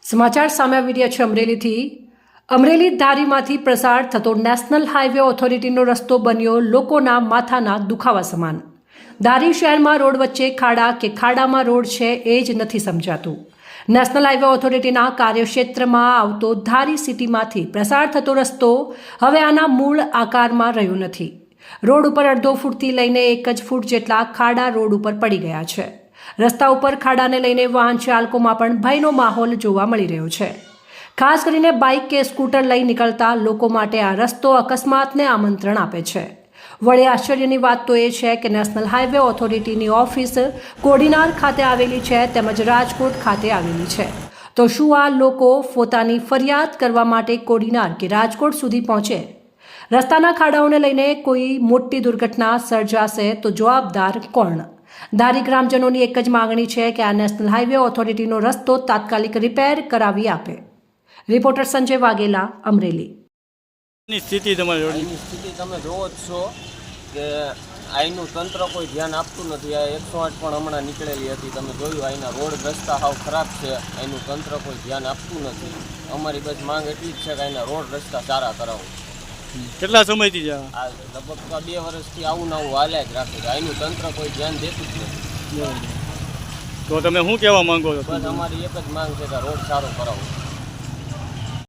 સમાચાર સામે આવી રહ્યા છે અમરેલીથી। અમરેલી ધારીમાંથી પ્રસાર થતો નેશનલ હાઈવે ઓથોરિટીનો રસ્તો બન્યો લોકોના માથાના દુખાવા સમાન। ધારી શહેરમાં રોડ વચ્ચે ખાડા કે ખાડામાં રોડ છે એ જ નથી સમજાતું। નેશનલ હાઈવે ઓથોરિટીના કાર્યક્ષેત્રમાં આવતો ધારી સિટીમાંથી પ્રસાર થતો રસ્તો હવે આના મૂળ આકારમાં રહ્યો નથી। રોડ ઉપર અડધો ફૂટથી લઈને 1 ફૂટ જેટલા ખાડા રોડ ઉપર પડી ગયા છે। રસ્તા ઉપર ખાડાને લઈને વાહન ચાલકોમાં પણ ભયનો માહોલ જોવા મળી રહ્યો છે। ખાસ કરીને બાઇક કે સ્કૂટર લઈ નીકળતા લોકો માટે આ રસ્તો અકસ્માતને આમંત્રણ આપે છે। વળી આશ્ચર્યની વાત તો એ છે કે નેશનલ હાઈવે ઓથોરિટીની ઓફિસ કોડીનાર ખાતે આવેલી છે તેમજ રાજકોટ ખાતે આવેલી છે। તો શું આ લોકો પોતાની ફરિયાદ કરવા માટે કોડીનાર કે રાજકોટ સુધી પહોંચે? રસ્તાના ખાડાઓને લઈને કોઈ મોટી દુર્ઘટના સર્જાશે તો જવાબદાર કોણ? ધારી ગ્રામજનોની એક જ માંગણી છે કે આ નેશનલ હાઈવે ઓથોરિટીનો રસ્તો તાત્કાલિક રિપેર કરાવી આપે। રિપોર્ટર સંજય વાઘેલા, અમરેલી। સ્થિતિ તમારી એની સ્થિતિ તમે જોવો જ છો કે અહીંનું તંત્ર કોઈ ધ્યાન આપતું નથી। આ 108 પણ હમણાં નીકળેલી હતી, તમે જોયું અહીંના રોડ રસ્તા હાવ ખરાબ છે, અહીંનું તંત્ર કોઈ ધ્યાન આપતું નથી। અમારી બસ માંગ એટલી જ છે કે અહીંના રોડ રસ્તા સારા કરાવો। કેટલા સમયથી છે આ લગભગ 2 વર્ષથી આવું ને આવું હાલ્યા જ રાખે છે, અહીંનું તંત્ર કોઈ ધ્યાન દેતું જ નથી। તો તમે શું કહેવા માંગો છો? બસ અમારી એક જ માંગ છે કે રોડ સારો કરાવો।